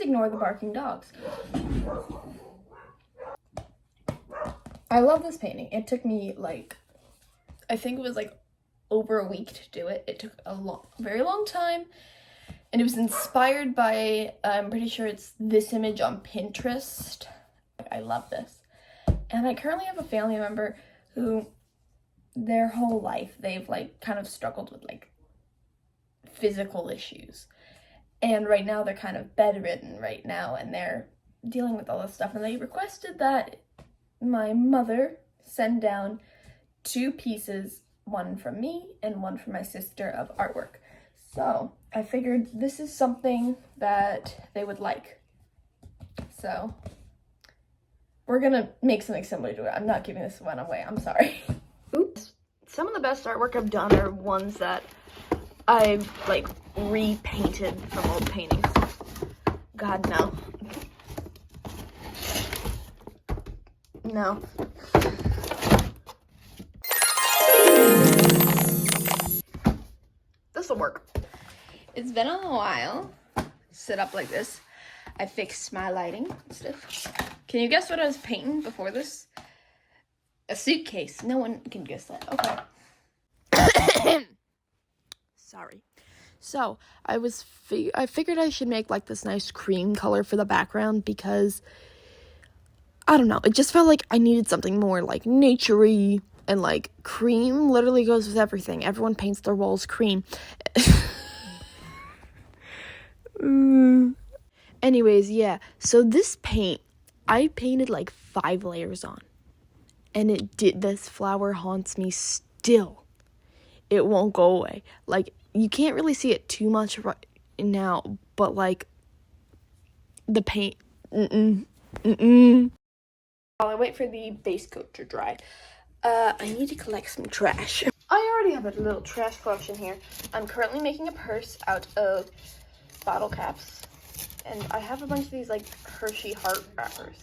ignore the barking dogs. I love this painting. It took me like, I think it was like over a week to do it. It took a very long time. And it was inspired by, I'm pretty sure it's this image on Pinterest. I love this. And I currently have a family member who their whole life, they've like kind of struggled with like physical issues. And right now they're kind of bedridden right now and they're dealing with all this stuff. And they requested that my mother send down 2 pieces, one from me and one from my sister, of artwork. So I figured this is something that they would like. So we're gonna make something similar to it. I'm not giving this one away, I'm sorry. Oops. Some of the best artwork I've done are ones that I've like repainted from old paintings. God, no. No. This'll work. It's been a while. Sit up like this. I fixed my lighting and stuff. Can you guess what I was painting before this? A suitcase. No one can guess that. Okay. Sorry. So I figured I should make like this nice cream color for the background because I don't know. It just felt like I needed something more like naturey, and like cream literally goes with everything. Everyone paints their walls cream. Anyways, yeah. So this paint, I painted like 5 layers on. And this flower haunts me still. It won't go away. Like, you can't really see it too much right now, but like the paint, While I wait for the base coat to dry, I need to collect some trash. I already have a little trash collection here. I'm currently making a purse out of bottle caps, and I have a bunch of these like Hershey heart wrappers.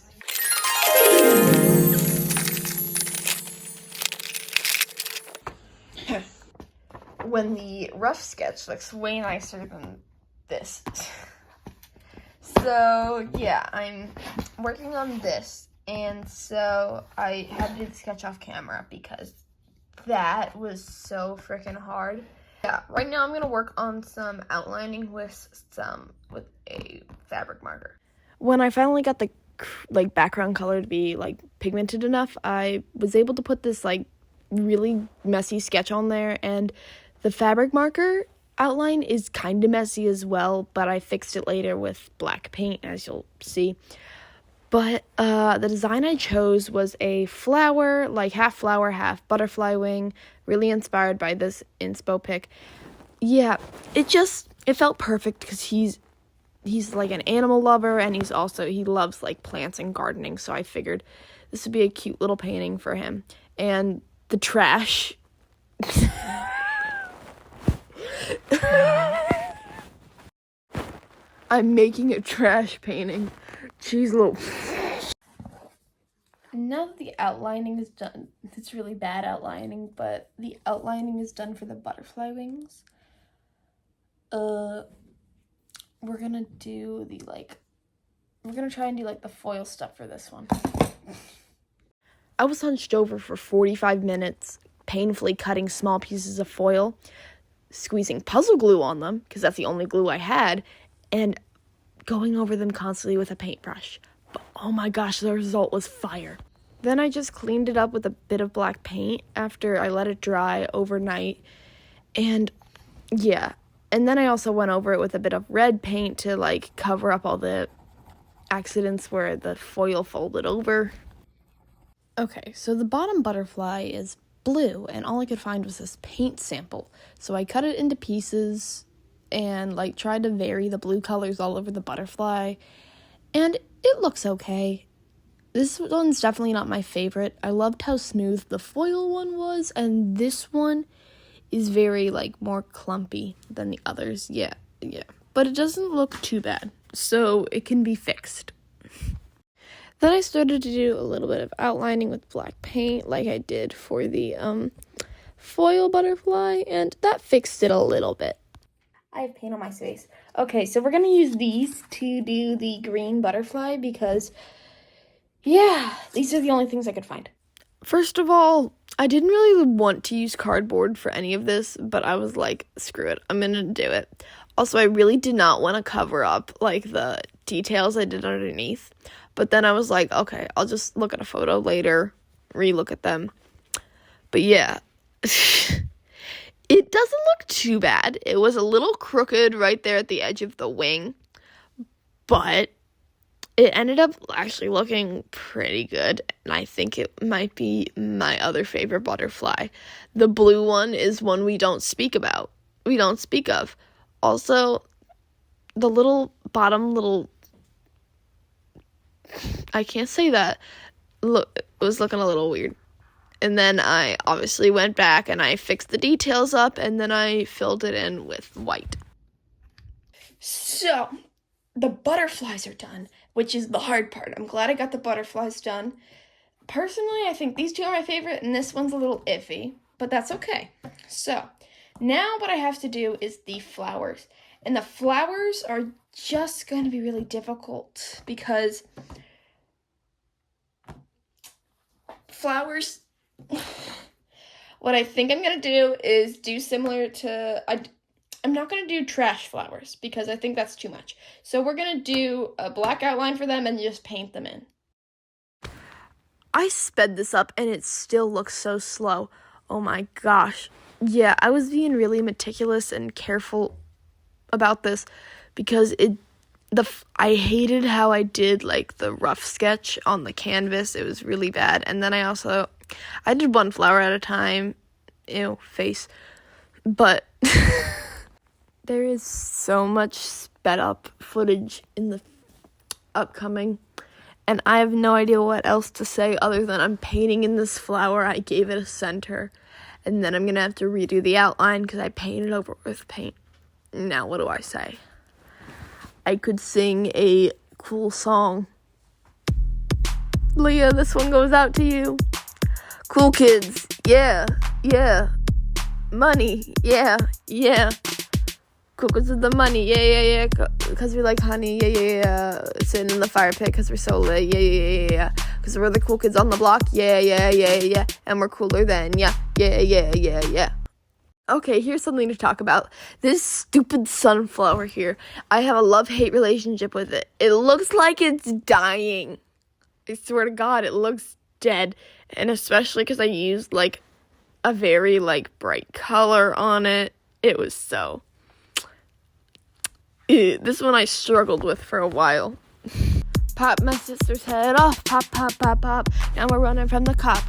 When the rough sketch looks way nicer than this. So yeah, I'm working on this, and so I had to do the sketch off camera because that was so freaking hard. Yeah, right now I'm gonna work on some outlining with a fabric marker. When I finally got the like background color to be like pigmented enough, I was able to put this like really messy sketch on there, and the fabric marker outline is kind of messy as well, but I fixed it later with black paint, as you'll see. But the design I chose was a flower, like half flower, half butterfly wing, really inspired by this inspo pic. Yeah, it felt perfect because he's like an animal lover, and he loves like plants and gardening, so I figured this would be a cute little painting for him. And the trash. I'm making a trash painting. Jeez, little. Now that the outlining is done, it's really bad outlining, but the outlining is done for the butterfly wings. We're gonna try and do like the foil stuff for this one. I was hunched over for 45 minutes, painfully cutting small pieces of foil, squeezing puzzle glue on them, because that's the only glue I had, and going over them constantly with a paintbrush. But oh my gosh, the result was fire. Then I just cleaned it up with a bit of black paint after I let it dry overnight. And yeah, and then I also went over it with a bit of red paint to like cover up all the accidents where the foil folded over. Okay, so the bottom butterfly is blue, and all I could find was this paint sample. So I cut it into pieces and like tried to vary the blue colors all over the butterfly, and it looks okay. This one's definitely not my favorite. I loved how smooth the foil one was, and this one is very like more clumpy than the others. Yeah. But it doesn't look too bad, so it can be fixed. Then I started to do a little bit of outlining with black paint like I did for the foil butterfly, and that fixed it a little bit. I have paint on my face. Okay, so we're gonna use these to do the green butterfly because, yeah, these are the only things I could find. First of all, I didn't really want to use cardboard for any of this, but I was like, screw it, I'm gonna do it. Also, I really did not want to cover up, like, the details I did underneath. But then I was like, okay, I'll just look at a photo later, re-look at them. But yeah, it doesn't look too bad. It was a little crooked right there at the edge of the wing, but it ended up actually looking pretty good, and I think it might be my other favorite butterfly. The blue one is one we don't speak of. Also, the little bottom I can't say that, look, it was looking a little weird. And then I obviously went back and I fixed the details up, and then I filled it in with white. So, the butterflies are done, which is the hard part. I'm glad I got the butterflies done. Personally, I think these two are my favorite, and this one's a little iffy, but that's okay. So, now what I have to do is the flowers. And the flowers are just going to be really difficult because flowers, what I think I'm going to do is do similar to, I'm not going to do trash flowers because I think that's too much. So we're going to do a black outline for them and just paint them in. I sped this up and it still looks so slow. Oh my gosh. Yeah, I was being really meticulous and careful about this because I hated how I did like the rough sketch on the canvas. It was really bad. And then I did one flower at a time. Ew, face. But there is so much sped up footage in the upcoming, and I have no idea what else to say other than I'm painting in this flower. I gave it a center, and then I'm gonna have to redo the outline because I painted over with paint. Now what do I say? I could sing a cool song. Leah, this one goes out to you. Cool kids, yeah, yeah. Money, yeah, yeah. Cool kids with the money, yeah. Because we like honey, yeah. Sitting in the fire pit because we're so lit, yeah. Because we're the cool kids on the block, yeah. And we're cooler than, yeah. Okay, here's something to talk about. This stupid sunflower here. I have a love-hate relationship with it. It looks like it's dying. I swear to God, it looks dead. And especially because I used, like, a very, like, bright color on it. It was so... Ew, this one I struggled with for a while. Pop my sister's head off, pop. Now we're running from the cop.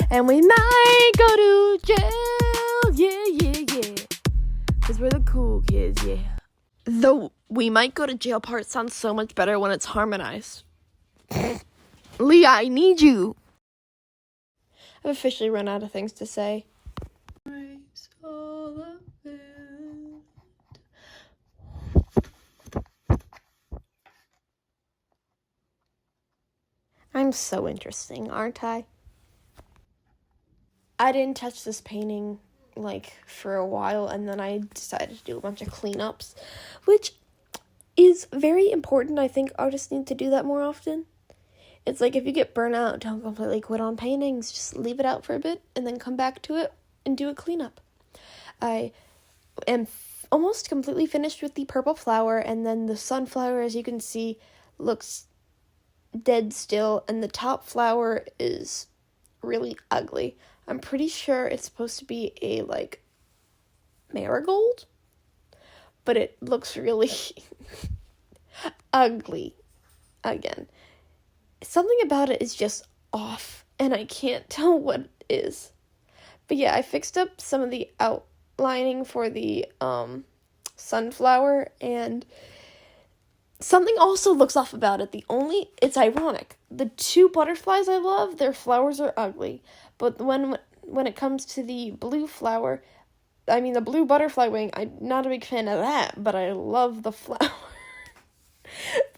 And we might go to jail, yeah. Because we're the cool kids, yeah. Though we might go to jail part sounds so much better when it's harmonized. Leah, I need you. I've officially run out of things to say. I'm so interesting, aren't I? I didn't touch this painting, like, for a while, and then I decided to do a bunch of cleanups, which is very important. I think artists need to do that more often. It's like, if you get burnt out, don't completely quit on paintings. Just leave it out for a bit, and then come back to it and do a cleanup. I am almost completely finished with the purple flower, and then the sunflower, as you can see, looks dead still, and the top flower is really ugly. I'm pretty sure it's supposed to be a, like, marigold, but it looks really ugly again. Something about it is just off, and I can't tell what it is. But yeah, I fixed up some of the outlining for the sunflower, and something also looks off about it. It's ironic. The two butterflies I love, their flowers are ugly. But when it comes to the blue flower, I mean the blue butterfly wing, I'm not a big fan of that, but I love the flower. But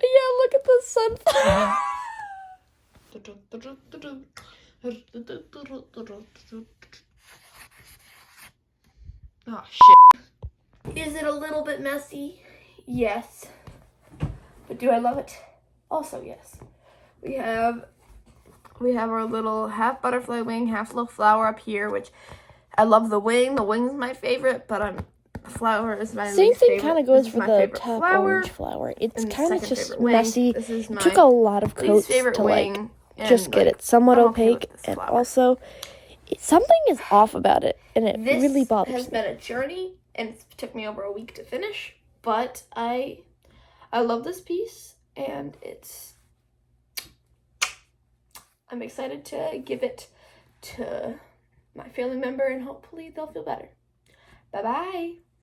yeah, look at the sunflower. Oh, shit. Is it a little bit messy? Yes. But do I love it? Also, yes. We have our little half butterfly wing, half little flower up here, which I love the wing. The wing's my favorite, but the flower is my Same least thing favorite. kind of goes This for is my the favorite top flower, orange flower. It's and the kind of second just favorite wing. messy. This is It my took a lot of least coats favorite to like wing, just and, get like, it somewhat I'm okay with opaque, this and flower. also something is off about it, and it This really bothers has me. been a journey, and it took me over a week to finish, but I love this piece, and I'm excited to give it to my family member, and hopefully they'll feel better. Bye-bye.